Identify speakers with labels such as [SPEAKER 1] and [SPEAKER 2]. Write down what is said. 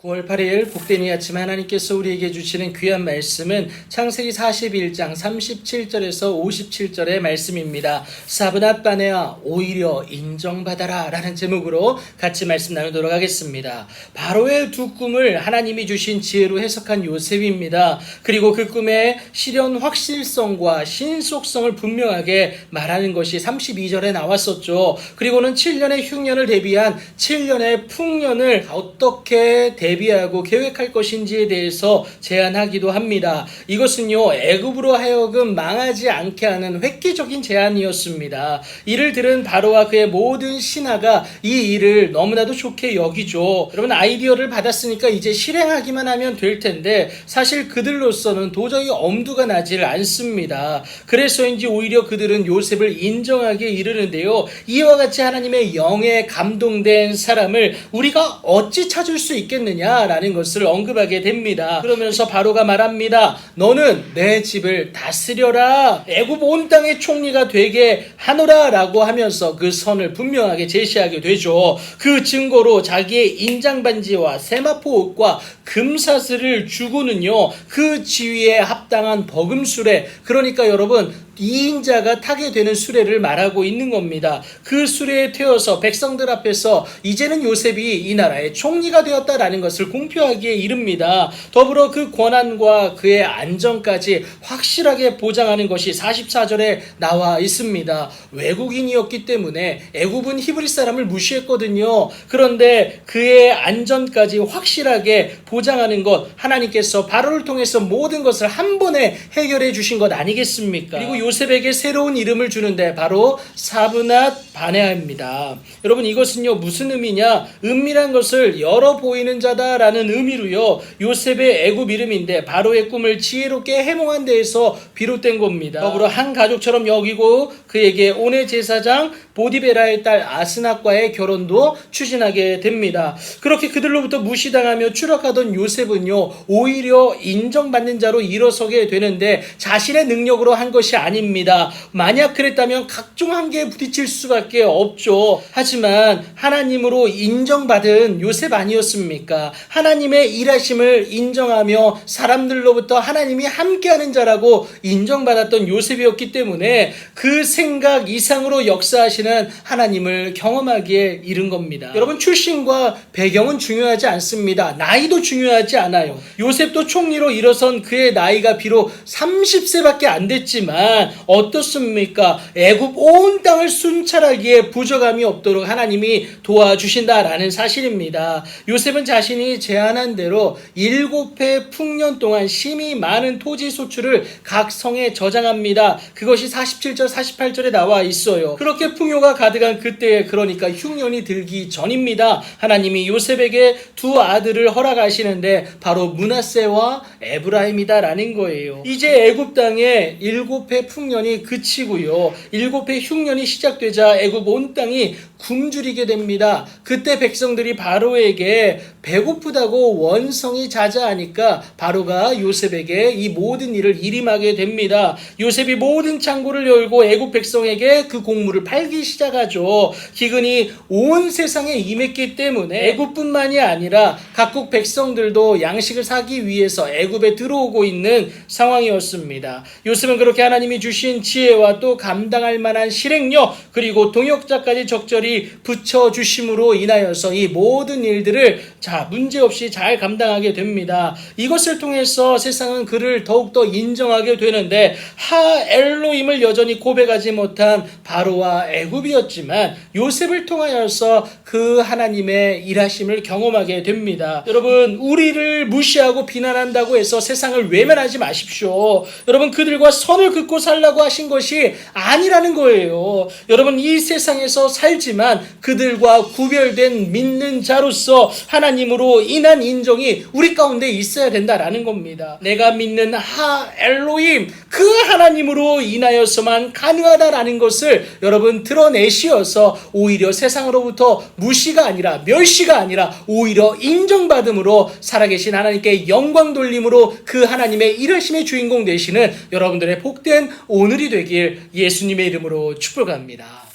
[SPEAKER 1] 9월 8일 복된 이 아침 하나님께서 우리에게 주시는 귀한 말씀은 창세기 41장 37절에서 57절의 말씀입니다. 사브낫 바네아 오히려 인정받아라 라는 제목으로 같이 말씀 나누도록 하겠습니다. 바로의 두 꿈을 하나님이 주신 지혜로 해석한 요셉입니다. 그리고 그 꿈의 실현 확실성과 신속성을 분명하게 말하는 것이 32절에 나왔었죠. 그리고는 7년의 흉년을 대비한 7년의 풍년을 어떻게 대비하고 계획할 것인지에 대해서 제안하기도 합니다. 이것은요, 애굽으로 하여금 망하지 않게 하는 획기적인 제안이었습니다. 이를 들은 바로와 그의 모든 신하가 이 일을 너무나도 좋게 여기죠. 여러분, 아이디어를 받았으니까 이제 실행하기만 하면 될 텐데 사실 그들로서는 도저히 엄두가 나질 않습니다. 그래서인지 오히려 그들은 요셉을 인정하게 이르는데요. 이와 같이 하나님의 영에 감동된 사람을 우리가 어찌 찾을 수 있겠느냐 라는 것을 언급하게 됩니다. 그러면서 바로가 말합니다. 너는 내 집을 다스려라. 애굽 온 땅의 총리가 되게 하노라 라고 하면서 그 선을 분명하게 제시하게 되죠. 그 증거로 자기의 인장반지와 세마포 옷과 금사슬을 주고는요, 그 지위에 합당한 버금수레, 그러니까 여러분 2인자가 타게 되는 수레를 말하고 있는 겁니다. 그 수레에 태워서 백성들 앞에서 이제는 요셉이 이 나라의 총리가 되었다라는 것을 공표하기에 이릅니다. 더불어 그 권한과 그의 안정까지 확실하게 보장하는 것이 44절에 나와 있습니다. 외국인이었기 때문에 애굽은 히브리 사람을 무시했거든요. 그런데 그의 안전까지 확실하게 보장하는 것, 하나님께서 바로를 통해서 모든 것을 한 번에 해결해 주신 것 아니겠습니까? 그리고 요셉에게 새로운 이름을 주는데 바로 사브낫 바네아입니다. 여러분, 이것은요 무슨 의미냐? 은밀한 것을 열어 보이는 자다라는 의미로요, 요셉의 애굽 이름인데 바로의 꿈을 지혜롭게 해몽한 데에서 비롯된 겁니다. 더불어 한 가족처럼 여기고 그에게 온의 제사장 보디베라의 딸 아스낫과의 결혼도 추진하게 됩니다. 그렇게 그들로부터 무시당하며 추락하던 요셉은요 오히려 인정받는 자로 일어서게 되는데 자신의 능력으로 한 것이 아닙니다. 만약 그랬다면 각종 한계에 부딪힐 수밖에 없죠. 하지만 하나님으로 인정받은 요셉 아니었습니까? 하나님의 일하심을 인정하며 사람들로부터 하나님이 함께하는 자라고 인정받았던 요셉이었기 때문에 그 생각 이상으로 역사하시는 하나님을 경험하기에 이른 겁니다. 여러분, 출신과 배경은 중요하지 않습니다. 나이도 중요하지 않아요. 요셉도 총리로 일어선 그의 나이가 비록 30세밖에 안 됐지만 어떻습니까? 애굽 온 땅을 순찰하기에 부족함이 없도록 하나님이 도와주신다라는 사실입니다. 요셉은 자신이 제안한 대로 7해 풍년 동안 심히 많은 토지 소출을 각 성에 저장합니다. 그것이 47절 48절에 나와 있어요. 그렇게 풍요가 가득한 그때에, 그러니까 흉년이 들기 전입니다. 하나님이 요셉에게 두 아들을 허락하시는데 바로 므낫세와 에브라임이다라는 거예요. 이제 애굽 땅에 7해 풍년이 그치고요, 7해 흉년이 시작되자 애굽 온 땅이 굶주리게 됩니다. 그때 백성들이 바로에게 배고프다고 원성이 자자하니까 바로가 요셉에게 이 모든 일을 일임하게 됩니다. 요셉이 모든 창고를 열고 애굽 백성에게 그 곡물을 팔기 시작하죠. 기근이 온 세상에 임했기 때문에 애굽뿐만이 아니라 각국 백성들도 양식을 사기 위해서 애굽에 들어오고 있는 상황이었습니다. 요셉은 그렇게 하나님이 주신 지혜와 또 감당할 만한 실행력, 그리고 동역자까지 적절히 붙여주심으로 인하여서 이 모든 일들을 문제없이 잘 감당하게 됩니다. 이것을 통해서 세상은 그를 더욱더 인정하게 되는데, 하 엘로힘을 여전히 고백하지 못한 바로와 애굽이었지만 요셉을 통하여서 그 하나님의 일하심을 경험하게 됩니다. 여러분, 우리를 무시하고 비난한다고 해서 세상을 외면하지 마십시오. 여러분, 그들과 선을 긋고 살라고 하신 것이 아니라는 거예요. 여러분, 이 세상에서 살지만 그들과 구별된 믿는 자로서 하나님으로 인한 인정이 우리 가운데 있어야 된다라는 겁니다. 내가 믿는 하 엘로힘, 그 하나님으로 인하여서만 가능하다라는 것을 여러분 드러내시어서 오히려 세상으로부터 무시가 아니라 멸시가 아니라 오히려 인정받음으로 살아계신 하나님께 영광 돌림으로 그 하나님의 일하심의 주인공 되시는 여러분들의 복된 오늘이 되길 예수님의 이름으로 축복합니다.